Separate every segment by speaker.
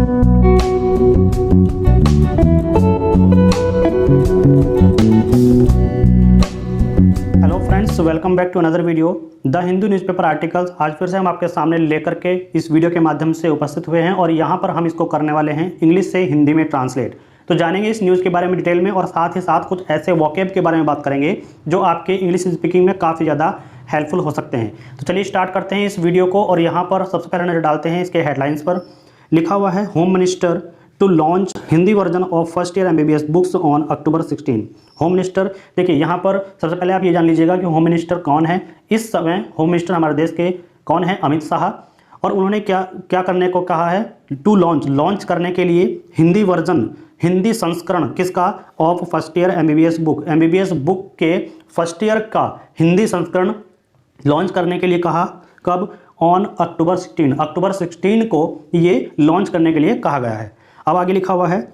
Speaker 1: Hello friends, welcome back to another video the Hindu newspaper articles. आज फिर से हम आपके सामने लेकर के इस वीडियो के माध्यम से उपस्थित हुए हैं और यहाँ पर हम इसको करने वाले हैं इंग्लिश से हिंदी में ट्रांसलेट। तो जानेंगे इस न्यूज़ के बारे में डिटेल में और साथ ही साथ कुछ ऐसे वोकैब के बारे में बात करेंगे जो आपके इंग्लिश स्पीकिंग में काफ़ी ज़्यादा हेल्पफुल हो सकते हैं। तो चलिए स्टार्ट करते हैं इस वीडियो को और यहाँ पर सबसे पहले नजर डालते हैं इसके हेडलाइंस पर। लिखा हुआ है home minister to launch Hindi version of first year MBBS books on October 16। Home minister, देखिए यहाँ पर सबसे पहले आप ये जान लीजिएगा कि होम मिनिस्टर कौन है। इस समय होम मिनिस्टर हमारे देश के कौन है? अमित शाह। और उन्होंने क्या करने को कहा है? टू लॉन्च करने के लिए हिंदी वर्जन, हिंदी संस्करण किसका? Of first year MBBS book, MBBS book के फर्स्ट ईयर का हिंदी संस्करण लॉन्च करने के लिए कहा। कब? ऑन अक्टूबर 16, अक्टूबर 16 को ये लॉन्च करने के लिए कहा गया है। अब आगे लिखा हुआ है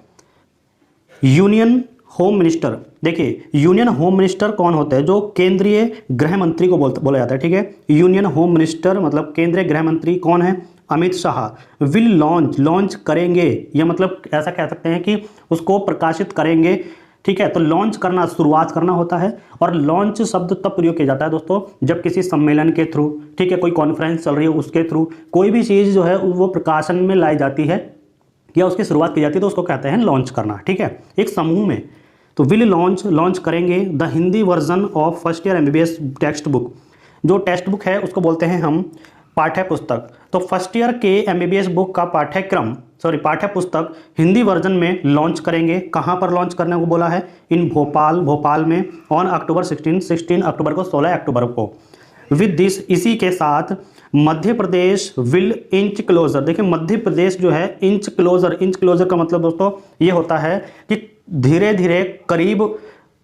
Speaker 1: यूनियन होम मिनिस्टर। देखिए यूनियन होम मिनिस्टर कौन होता है? जो केंद्रीय गृह मंत्री को बोला जाता है, ठीक है। यूनियन होम मिनिस्टर मतलब केंद्रीय गृह मंत्री कौन है? अमित शाह। विल लॉन्च करेंगे, यह मतलब ऐसा कह सकते हैं कि उसको प्रकाशित करेंगे, ठीक है। तो लॉन्च करना, शुरुआत करना होता है। और लॉन्च शब्द तब प्रयोग किया जाता है दोस्तों जब किसी सम्मेलन के थ्रू, ठीक है, कोई कॉन्फ्रेंस चल रही है उसके थ्रू कोई भी चीज़ जो है वो प्रकाशन में लाई जाती है या उसकी शुरुआत की जाती है तो उसको कहते हैं लॉन्च करना, ठीक है, एक समूह में। तो विल लॉन्च करेंगे the Hindi version of first year MBBS text book. जो टेक्स्ट बुक है उसको बोलते हैं हम पाठ्य पुस्तक। तो फर्स्ट ईयर के MBBS बुक का पाठ्य पुस्तक हिंदी वर्जन में लॉन्च करेंगे। कहाँ पर लॉन्च करने को बोला है? इन भोपाल में ऑन अक्टूबर 16 अक्टूबर को, 16 अक्टूबर को। विद दिस, इसी के साथ Madhya Pradesh will inch closure. देखिए मध्य प्रदेश जो है इंच क्लोजर का मतलब दोस्तों ये होता है कि धीरे धीरे करीब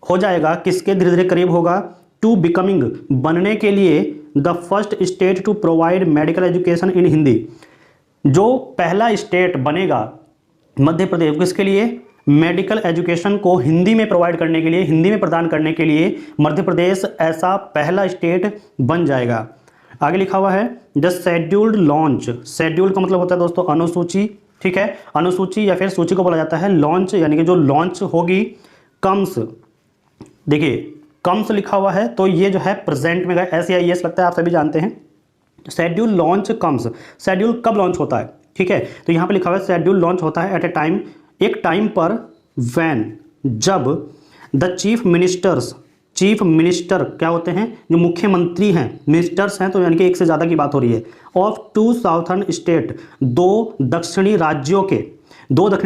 Speaker 1: हो जाएगा। किसके धीरे धीरे करीब होगा? टू बिकमिंग, बनने के लिए, the first state to provide medical education in Hindi. जो पहला स्टेट बनेगा मध्य प्रदेश, किसके लिए? मेडिकल एजुकेशन को हिंदी में प्रोवाइड करने के लिए, हिंदी में प्रदान करने के लिए मध्य प्रदेश ऐसा पहला स्टेट बन जाएगा। आगे लिखा हुआ है द शेड्यूल्ड लॉन्च। शेड्यूल का मतलब होता है दोस्तों अनुसूची, ठीक है। अनुसूची या फिर सूची को बोला जाता है लॉन्च, यानी कि जो लॉन्च होगी। कम्स, देखिए कम्स लिखा हुआ है तो ये जो है प्रेजेंट में SEIS लगता है, आप सभी जानते हैं। शेड्यूल लॉन्च कम्स, शेड्यूल कब लॉन्च होता है, ठीक है। तो यहाँ पे लिखा हुआ है शेड्यूल लॉन्च होता है एट ए टाइम, एक टाइम पर, व्हेन, जब, द चीफ मिनिस्टर क्या होते हैं? जो मुख्यमंत्री हैं, मिनिस्टर्स हैं तो यानी कि एक से ज़्यादा की बात हो रही है। ऑफ 2 साउथर्न स्टेट, दो दक्षिणी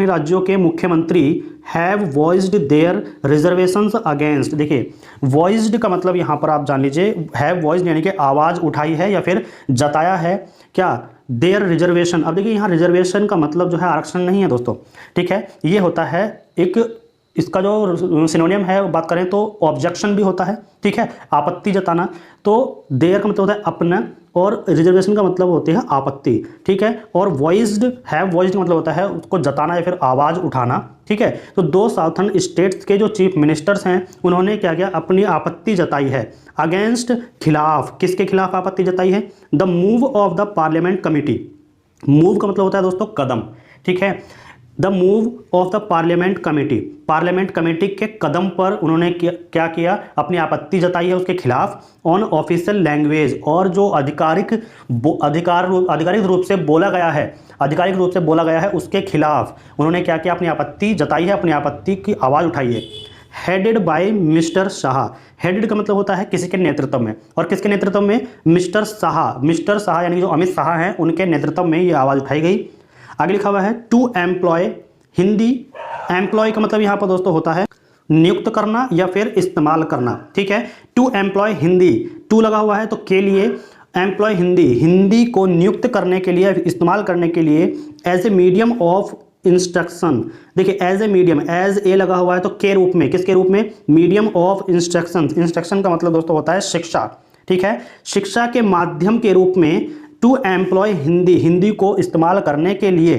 Speaker 1: राज्यों के मुख्यमंत्री have voiced their reservations against. देखिए वॉइस्ड का मतलब यहाँ पर आप जान लीजिए, हैव वॉइस्ड यानी कि आवाज़ उठाई है या फिर जताया है क्या? Their reservation. अब देखिए यहाँ रिजर्वेशन का मतलब जो है आरक्षण नहीं है दोस्तों, ठीक है। ये होता है एक, इसका जो सिनोनियम है बात करें तो ऑब्जेक्शन भी होता है, ठीक है, आपत्ति जताना। तो देयर का मतलब होता है अपना और रिजर्वेशन का मतलब होती है आपत्ति, ठीक है। और वॉइस्ड, हैव वॉइस्ड का मतलब होता है उसको जताना या फिर आवाज़ उठाना, ठीक है। तो 2 साउथर्न स्टेट्स के जो चीफ मिनिस्टर्स हैं उन्होंने क्या किया? अपनी आपत्ति जताई है। अगेंस्ट, खिलाफ, किसके खिलाफ आपत्ति जताई है? The move of the parliament committee. Move का मतलब होता है दोस्तों कदम, ठीक है। The move of the parliament committee के कदम पर उन्होंने क्या किया? अपनी आपत्ति जताई है उसके खिलाफ। ऑन ऑफिशियल लैंग्वेज, और जो आधिकारिक रूप से बोला गया है उसके खिलाफ उन्होंने क्या किया? अपनी आपत्ति जताई है, अपनी आपत्ति की आवाज़ उठाई है। Headed by mister Shah. Headed का मतलब होता है किसी के नेतृत्व में, और किसके नेतृत्व में? मिस्टर शाह यानी जो अमित शाह हैं उनके नेतृत्व में ये आवाज़ उठाई गई। आगे लिखा हुआ है टू एम्प्लॉय हिंदी। एम्प्लॉय का मतलब यहाँ पर दोस्तों होता है नियुक्त करना या फिर इस्तेमाल करना, ठीक है। टू एम्प्लॉय हिंदी, टू लगा हुआ है तो के लिए, एम्प्लॉय हिंदी को नियुक्त करने के लिए, इस्तेमाल करने के लिए as a medium of instruction. देखिए as a medium, as a लगा हुआ है तो के रूप में, किसके रूप में? मीडियम ऑफ इंस्ट्रक्शन का मतलब दोस्तों होता है शिक्षा, ठीक है। शिक्षा के माध्यम के रूप में टू एम्प्लॉय हिंदी को इस्तेमाल करने के लिए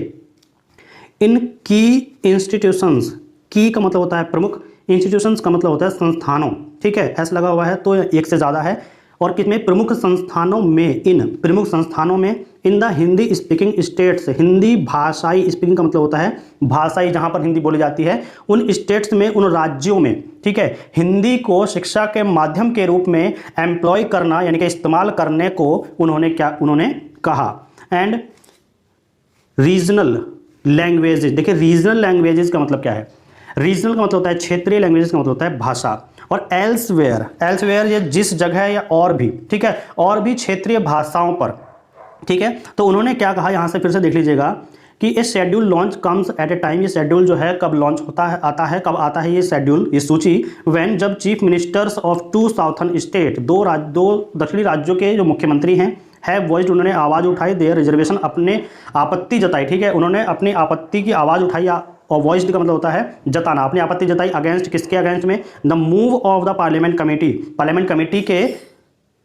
Speaker 1: इन की इंस्टीट्यूशंस। की का मतलब होता है प्रमुख, इंस्टीट्यूशंस का मतलब होता है संस्थानों, ठीक है। एस लगा हुआ है तो एक से ज़्यादा है। और किसमें, प्रमुख संस्थानों में, इन प्रमुख संस्थानों में, इन the Hindi speaking states, Hindi भाषाई, स्पीकिंग का मतलब होता है भाषाई, जहां पर हिंदी बोली जाती है, उन स्टेट्स में, उन राज्यों में, ठीक है, हिंदी को शिक्षा के माध्यम के रूप में एम्प्लॉय करना यानी कि इस्तेमाल करने को उन्होंने कहा। एंड रीजनल लैंग्वेजेस, देखिए रीजनल लैंग्वेजेस का मतलब क्या है, रीजनल का मतलब होता है क्षेत्रीय, लैंग्वेजेस का मतलब होता है भाषा, और एल्सवेयर ये जिस जगह या और भी, ठीक है, और भी क्षेत्रीय भाषाओं पर, ठीक है। तो उन्होंने क्या कहा, यहां से फिर से देख लीजिएगा कि ये schedule launch comes at A time, ये शेड्यूल जो है कब लॉन्च होता है, कब आता है ये शेड्यूल, ये सूची, व्हेन, जब chief ministers of 2 southern state, दो दक्षिणि राज्यों के जो मुख्यमंत्री हैं, है वॉइस्ड, उन्होंने आवाज़ उठाई, देयर रिजर्वेशन, अपने आपत्ति जताई, ठीक है, उन्होंने अपनी आपत्ति की आवाज़ उठाई, और वॉइस्ड का मतलब होता है जताना, अपनी आपत्ति जताई, अगेंस्ट, किसके अगेंस्ट में, the move of the parliament committee के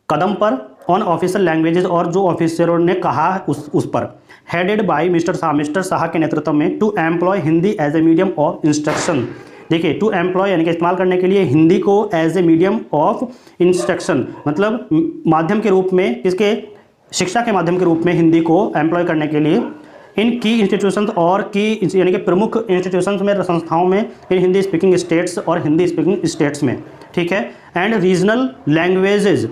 Speaker 1: कदम पर, ऑन ऑफिशियल लैंग्वेजेस, और जो ऑफिसरों ने कहा उस पर, हेडेड बाय मिस्टर शाह के नेतृत्व में, to employ Hindi as a medium of instruction, देखिए टू एम्प्लॉय यानी कि इस्तेमाल करने के लिए हिंदी को as a medium of instruction, मतलब माध्यम के रूप में, किसके, शिक्षा के माध्यम के रूप में हिंदी को एम्प्लॉय करने के लिए, इन की इंस्टीट्यूशंस, और की यानी कि प्रमुख इंस्टीट्यूशंस में, संस्थाओं में, इन हिंदी स्पीकिंग स्टेट्स और हिंदी स्पीकिंग स्टेट्स में, ठीक है। एंड रीजनल लैंग्वेजेज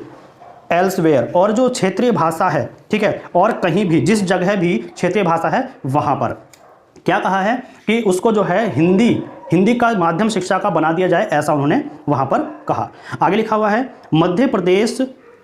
Speaker 1: एल्सवेयर, और जो क्षेत्रीय भाषा है, ठीक है, और कहीं भी, जिस जगह भी क्षेत्रीय भाषा है वहाँ पर क्या कहा है कि उसको जो है हिंदी का माध्यम शिक्षा का बना दिया जाए, ऐसा उन्होंने वहाँ पर कहा। आगे लिखा हुआ है, मध्य प्रदेश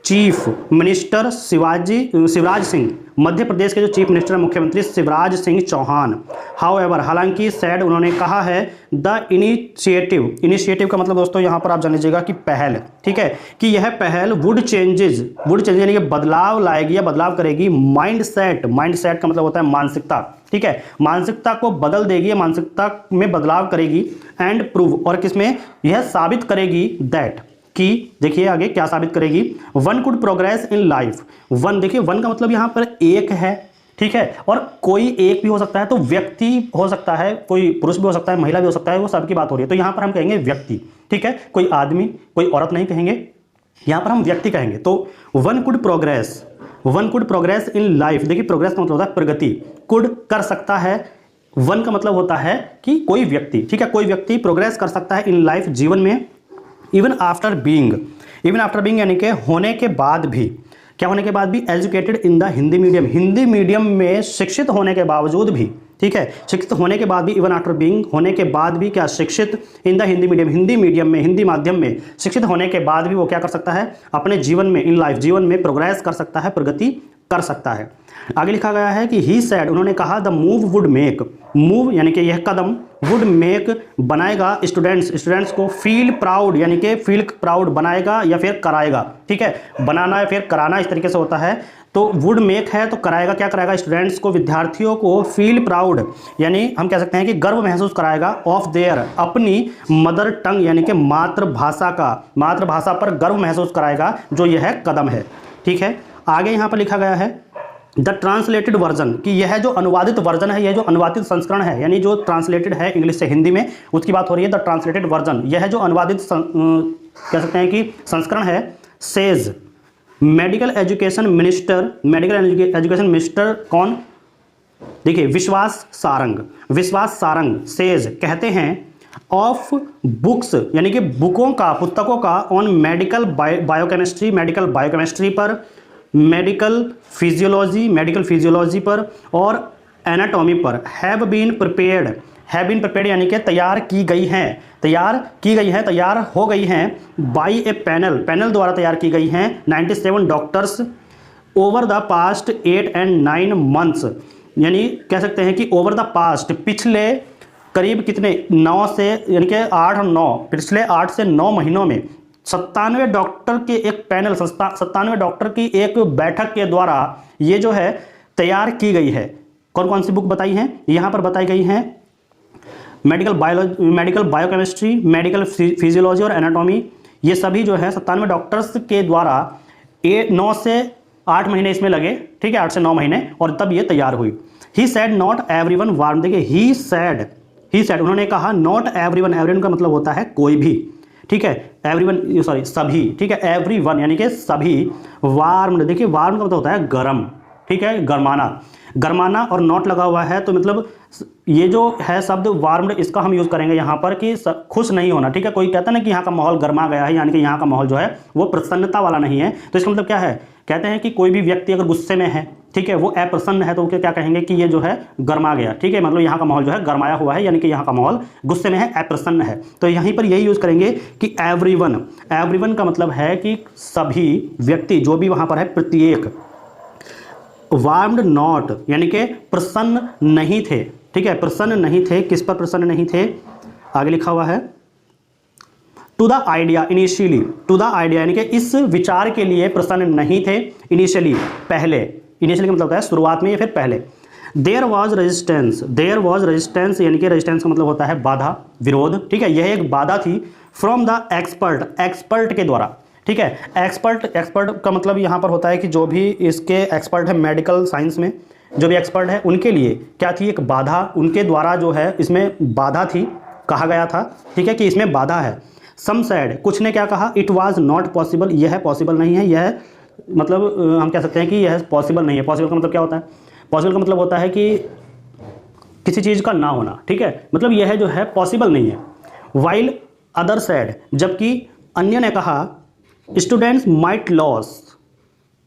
Speaker 1: चीफ मिनिस्टर शिवराज सिंह, मध्य प्रदेश के जो चीफ मिनिस्टर मुख्यमंत्री शिवराज सिंह चौहान, हाउएवर, हालांकि सैड, उन्होंने कहा है, द इनिशिएटिव का मतलब दोस्तों यहाँ पर आप जान लीजिएगा कि पहल, ठीक है, कि यह पहल वुड चेंजेस यानी कि बदलाव लाएगी या बदलाव करेगी, माइंडसेट का मतलब होता है मानसिकता, ठीक है, मानसिकता को बदल देगी, मानसिकता में बदलाव करेगी, एंड प्रूव, और किसमें, यह साबित करेगी, दैट, कि देखिए आगे क्या साबित करेगी, one could progress in life, one, देखिए वन का मतलब यहां पर एक है, ठीक है, और कोई एक भी हो सकता है, तो व्यक्ति हो सकता है, कोई पुरुष भी हो सकता है, महिला भी हो सकता है, वो सबकी बात हो रही है, तो यहां पर हम कहेंगे व्यक्ति, ठीक है, कोई आदमी, कोई औरत नहीं कहेंगे, यहां पर हम व्यक्ति कहेंगे। तो one could progress in life, देखिए प्रोग्रेस का मतलब होता है प्रगति, कुड कर सकता है, वन का मतलब होता है कि कोई व्यक्ति, ठीक है, कोई व्यक्ति प्रोग्रेस कर सकता है इन लाइफ, जीवन में, इवन आफ्टर बीइंग यानी कि होने के बाद भी, क्या होने के बाद भी, educated in the Hindi medium में शिक्षित होने के बावजूद भी, ठीक है, शिक्षित होने के बाद भी, इवन आफ्टर बीइंग, होने के बाद भी क्या, शिक्षित, इन द हिंदी मीडियम में, हिंदी माध्यम में शिक्षित होने के बाद भी वो क्या कर सकता है, अपने जीवन में, इन लाइफ, जीवन में प्रोग्रेस कर सकता है, प्रगति कर सकता है। आगे लिखा गया है कि ही सैड, उन्होंने कहा, the move would make, move यानी कि यह कदम, वुड मेक बनाएगा, स्टूडेंट्स को फील प्राउड यानी कि फील प्राउड बनाएगा या फिर कराएगा, ठीक है, बनाना या फिर कराना इस तरीके से होता है, तो वुड मेक है तो कराएगा, क्या कराएगा, स्टूडेंट्स को, विद्यार्थियों को फील प्राउड यानी हम कह सकते हैं कि गर्व महसूस कराएगा, ऑफ देयर, अपनी मदर टंग यानी कि मातृभाषा पर गर्व महसूस कराएगा, जो यह कदम है, ठीक है। आगे यहाँ पर लिखा गया है द ट्रांसलेटेड वर्जन, कि यह जो अनुवादित वर्जन है, यह जो अनुवादित संस्करण है, यानी जो ट्रांसलेटेड है इंग्लिश से हिंदी में, उसकी बात हो रही है, द ट्रांसलेटेड वर्जन, यह जो अनुवादित कह सकते हैं कि संस्करण है, सेज मेडिकल एजुकेशन मिनिस्टर कौन, देखिए विश्वास सारंग सेज कहते हैं, ऑफ बुक्स यानी कि पुस्तकों का, ऑन मेडिकल बायोकेमिस्ट्री पर, मेडिकल फिजियोलॉजी पर, और एनाटॉमी पर, हैव बीन प्रिपेयर्ड यानी कि तैयार हो गई हैं, बाय ए पैनल द्वारा तैयार की गई हैं, 97 doctors, over the past 8 and 9 months, यानी कह सकते हैं कि ओवर द पास्ट, पिछले करीब कितने, 9 से यानी कि 8 और 9, पिछले 8 से 9 महीनों में 97 डॉक्टर के एक पैनल, 97 डॉक्टर की एक बैठक के द्वारा ये जो है तैयार की गई है। कौन कौन सी बुक बताई हैं, यहाँ पर बताई गई हैं, मेडिकल बायोकेमिस्ट्री, मेडिकल फिजियोलॉजी और एनाटॉमी, ये सभी जो है 97 डॉक्टर्स के द्वारा 9 से 8 महीने इसमें लगे, ठीक है, 8 से 9 महीने, और तब ये तैयार हुई। ही सैड नॉट एवरीवन वार्म, देखिए ही सैड उन्होंने कहा, नॉट एवरीवन का मतलब होता है कोई भी, ठीक है, एवरीवन सॉरी सभी, ठीक है, एवरीवन यानी कि सभी। वार्म, देखिए वार्म का मतलब होता है गर्म, ठीक है, गरमाना, गरमाना और नॉट लगा हुआ है तो मतलब ये जो है शब्द वार्म्ड, इसका हम यूज़ करेंगे यहाँ पर कि खुश नहीं होना, ठीक है। कोई कहता है ना कि यहाँ का माहौल गर्मा गया है, यानी कि यहाँ का माहौल जो है वो प्रसन्नता वाला नहीं है। तो इसका मतलब क्या है, कहते हैं कि कोई भी व्यक्ति अगर गुस्से में है, ठीक है, वो अप्रसन्न है, तो उसके क्या कहेंगे कि ये जो है गर्मा गया, ठीक है, मतलब यहाँ का माहौल जो है गरमाया हुआ है, यानी कि यहाँ का माहौल गुस्से में है, अप्रसन्न है। तो यहीं पर यही यूज़ करेंगे कि एवरीवन, एवरीवन का मतलब है कि सभी व्यक्ति, जो भी वहाँ पर है, प्रत्येक। वार्म्ड नॉट यानी कि प्रसन्न नहीं थे, ठीक है, प्रसन्न नहीं थे, किस पर प्रसन्न नहीं थे, आगे लिखा हुआ है to the idea initially, to the idea यानी कि इस विचार के लिए प्रसन्न नहीं थे, इनिशियली पहले, इनिशियली का मतलब होता है शुरुआत में या फिर पहले। There was resistance, there was resistance यानी कि रेजिस्टेंस का मतलब होता है बाधा, विरोध, ठीक है, यह एक बाधा थी फ्रॉम द एक्सपर्ट, एक्सपर्ट के द्वारा, ठीक है। एक्सपर्ट, एक्सपर्ट का मतलब यहाँ पर होता है कि जो भी इसके एक्सपर्ट है मेडिकल साइंस में, जो भी एक्सपर्ट है उनके लिए क्या थी, एक बाधा, उनके द्वारा जो है इसमें बाधा थी, कहा गया था, ठीक है, कि इसमें बाधा है। सम सैड, कुछ ने क्या कहा, इट वाज नॉट पॉसिबल, यह पॉसिबल नहीं है, यह मतलब हम कह सकते हैं कि यह पॉसिबल नहीं है। पॉसिबल का मतलब क्या होता है, पॉसिबल का मतलब होता है कि किसी चीज़ का ना होना, ठीक है, मतलब यह जो है पॉसिबल नहीं है। वाइल अदर सैड, जबकि अन्य ने कहा स्टूडेंट्स माइट लॉस,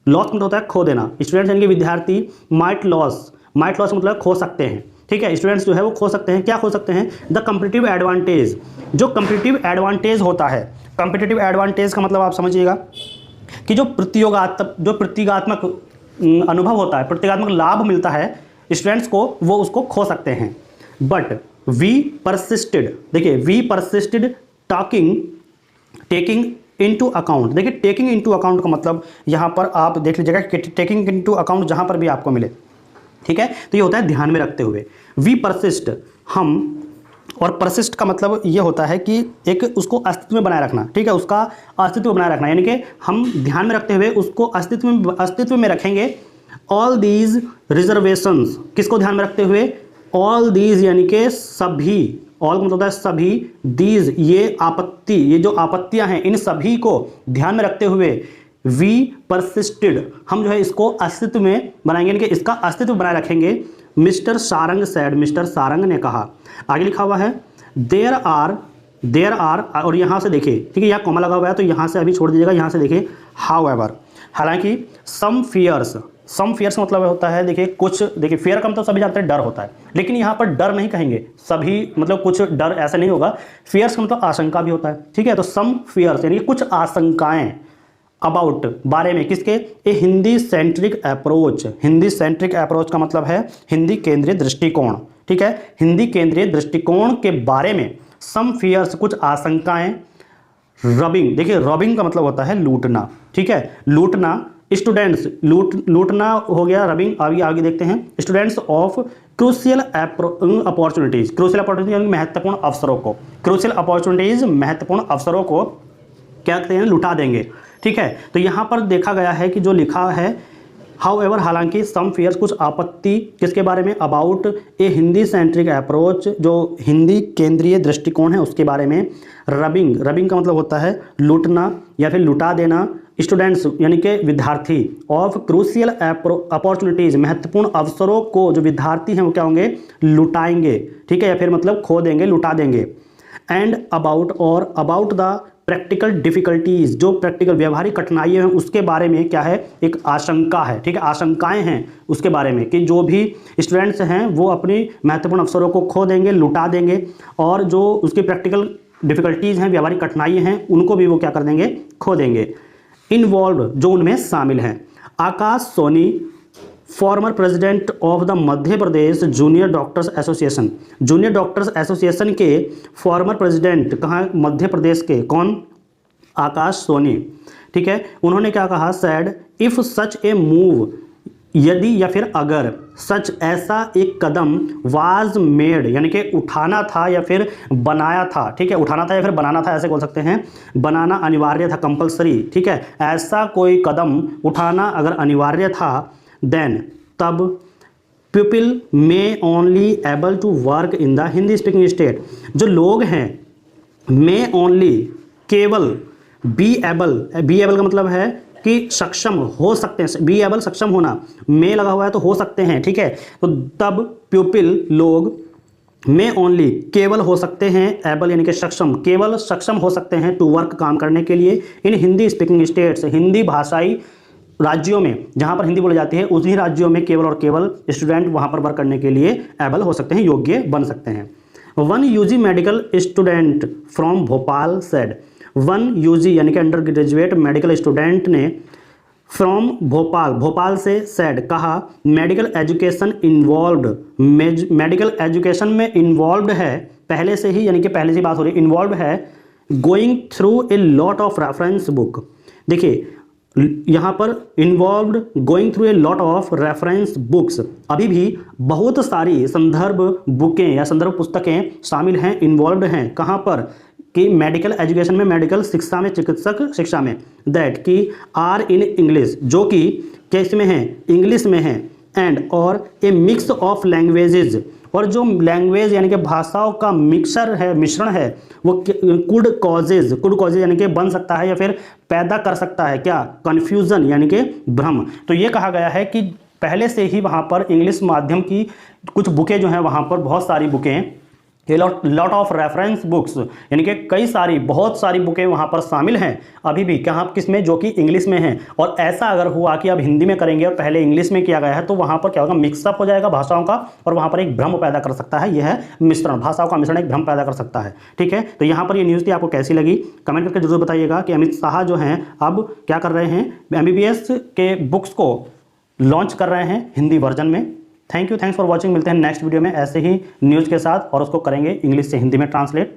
Speaker 1: लॉस मतलब होता है खो देना, स्टूडेंट्स यानी कि विद्यार्थी, माइट लॉस, माइट लॉस मतलब खो सकते हैं, ठीक है, स्टूडेंट्स जो है वो खो सकते हैं, क्या खो सकते हैं, द कम्पिटिटिव एडवांटेज, जो कम्पिटिटिव एडवांटेज होता है, कम्पिटिटिव एडवांटेज का मतलब आप समझिएगा कि जो प्रतीकात्मक अनुभव होता है, प्रतीकात्मक लाभ मिलता है स्टूडेंट्स को, वो उसको खो सकते हैं। बट वी परसिस्टेड, देखिए we persisted taking into account, देखिए टेकिंग इनटू अकाउंट का मतलब यहाँ पर आप देख लीजिएगा कि टेकिंग इनटू अकाउंट जहाँ पर भी आपको मिले, ठीक है, तो ये होता है ध्यान में रखते हुए। वी परसिस्ट, हम, और परसिस्ट का मतलब ये होता है कि एक उसको अस्तित्व में बनाए रखना, ठीक है, उसका अस्तित्व बनाए रखना, यानी कि हम ध्यान में रखते हुए उसको अस्तित्व में रखेंगे। ऑल दीज रिजर्वेशंस, किसको ध्यान में रखते हुए, ऑल दीज यानी कि सभी, ऑल मतलब होता है सभी, दीज ये आपत्ति, ये जो आपत्तियां हैं इन सभी को ध्यान में रखते हुए वी परसिस्टेड, हम जो है इसको अस्तित्व में बनाएंगे, यानी कि इसका अस्तित्व बनाए रखेंगे। Mister Sarang sad, mister Sarang ने कहा। आगे लिखा हुआ है देयर आर, और यहाँ से देखिए, ठीक है, यहाँ कॉमा लगा हुआ है तो यहाँ से अभी छोड़ दीजिएगा, यहाँ से देखिए हाउएवर, हालांकि सम फियर्स, सम फियर्स मतलब होता है, देखिए कुछ, देखिए फियर का मतलब सभी जानते हैं डर होता है, लेकिन यहाँ पर डर नहीं कहेंगे, सभी मतलब कुछ डर ऐसा नहीं होगा, फियर्स का मतलब आशंका भी होता है, ठीक है, तो सम फियर्स यानी कुछ आशंकाएं, अबाउट बारे में, किसके, a Hindi centric approach, Hindi centric approach का मतलब है हिंदी केंद्रीय दृष्टिकोण, ठीक है, हिंदी केंद्रीय दृष्टिकोण के बारे में सम फियर्स कुछ आशंकाएं। रबिंग, देखिए रबिंग का मतलब होता है लूटना, ठीक है, लूटना, स्टूडेंट्स, लूटना हो गया रबिंग। आगे देखते हैं, students of crucial opportunities, crucial opportunities यानी महत्वपूर्ण अवसरों को, क्रूशियल अपॉर्चुनिटीज महत्वपूर्ण अवसरों को क्या कहते हैं, लुटा देंगे, ठीक है। तो यहाँ पर देखा गया है कि जो लिखा है हाउएवर, हालांकि सम फियर्स कुछ आपत्ति, किसके बारे में, about A Hindi centric approach, जो हिंदी केंद्रीय दृष्टिकोण है उसके बारे में। रबिंग, रबिंग का मतलब होता है लूटना या फिर लुटा देना। स्टूडेंट्स यानी कि विद्यार्थी, ऑफ क्रूशियल अपॉर्चुनिटीज महत्वपूर्ण अवसरों को जो विद्यार्थी हैं वो क्या होंगे, लुटाएंगे, ठीक है, या फिर मतलब खो देंगे, लुटा देंगे। एंड अबाउट, और अबाउट द प्रैक्टिकल डिफिकल्टीज, जो प्रैक्टिकल व्यवहारिक कठिनाइयाँ हैं उसके बारे में क्या है, एक आशंका है, ठीक है, आशंकाएं हैं उसके बारे में कि जो भी स्टूडेंट्स हैं वो अपनी महत्वपूर्ण अवसरों को खो देंगे, लुटा देंगे, और जो उसकी प्रैक्टिकल डिफिकल्टीज हैं, व्यवहारिक कठिनाइयाँ हैं, उनको भी वो क्या कर देंगे, खो देंगे। इन्वॉल्व, जो उनमें शामिल हैं। Akash Soni, former president of the Madhya Pradesh junior doctors association, junior doctors association के फॉर्मर प्रेसिडेंट, कहाँ, मध्य प्रदेश के, कौन, आकाश सोनी, ठीक है, उन्होंने क्या कहा, sad if such A move, यदि या फिर अगर, सच ऐसा एक कदम, वाज मेड यानी कि उठाना था या फिर बनाया था, ठीक है, उठाना था या फिर बनाना था, ऐसे बोल सकते हैं, बनाना अनिवार्य था, कंपलसरी, ठीक है, ऐसा कोई कदम उठाना अगर अनिवार्य था, देन तब people may only able to work in the Hindi speaking state, जो लोग हैं मे ओनली, केवल, बी एबल का मतलब है कि सक्षम हो सकते हैं, बी एबल सक्षम होना, में लगा हुआ है तो हो सकते हैं, ठीक है। तो तब प्यूपिल लोग में ओनली केवल हो सकते हैं, एबल यानी कि सक्षम, केवल सक्षम हो सकते हैं टू वर्क काम करने के लिए इन हिंदी स्पीकिंग स्टेट्स, हिंदी भाषाई राज्यों में, जहां पर हिंदी बोली जाती है उन्हीं राज्यों में केवल और केवल स्टूडेंट वहां पर वर्क करने के लिए एबल हो सकते हैं, योग्य बन सकते हैं। One UG medical student from Bhopal said, one UG यानी कि अंडर ग्रेजुएट मेडिकल स्टूडेंट ने फ्रॉम भोपाल से सेड कहा, medical education involved, medical education में इन्वॉल्व्ड है पहले से ही, यानी कि पहले से बात हो रही है, इन्वॉल्व है going through a lot of reference book. देखिए यहाँ पर involved going through a lot of reference books, अभी भी बहुत सारी संदर्भ बुकें या संदर्भ पुस्तकें शामिल हैं, इन्वॉल्व्ड हैं कहाँ पर, कि मेडिकल एजुकेशन में, मेडिकल शिक्षा में, चिकित्सक शिक्षा में, दैट कि आर इन इंग्लिश, जो कि किस में है, इंग्लिश में है, एंड और ए मिक्स ऑफ लैंग्वेजेज, और जो लैंग्वेज यानी कि भाषाओं का मिक्सर है, मिश्रण है, वो कुड कॉजेज यानी कि बन सकता है या फिर पैदा कर सकता है क्या, कन्फ्यूजन यानी कि भ्रम। तो ये कहा गया है कि पहले से ही वहाँ पर इंग्लिश माध्यम की कुछ बुकें जो हैं, वहाँ पर बहुत सारी बुकें, लॉट ऑफ रेफरेंस बुक्स यानी कि कई सारी, बहुत सारी बुकें वहाँ पर शामिल हैं अभी भी, कहाँ किस में, जो कि इंग्लिश में हैं। और ऐसा अगर हुआ कि अब हिंदी में करेंगे और पहले इंग्लिश में किया गया है, तो वहाँ पर क्या होगा, मिक्सअप हो जाएगा भाषाओं का, और वहाँ पर एक भ्रम पैदा कर सकता है, यह है मिश्रण, भाषाओं का मिश्रण एक भ्रम पैदा कर सकता है, ठीक है। तो यहाँ पर ये न्यूज़ थी, आपको कैसी लगी कमेंट करके जरूर बताइएगा कि अमित शाह जो हैं अब क्या कर रहे हैं, MBBS के बुक्स को लॉन्च कर रहे हैं हिंदी वर्जन में। थैंक्स फॉर वॉचिंग, मिलते हैं नेक्स्ट वीडियो में ऐसे ही न्यूज़ के साथ, और उसको करेंगे इंग्लिश से हिंदी में ट्रांसलेट।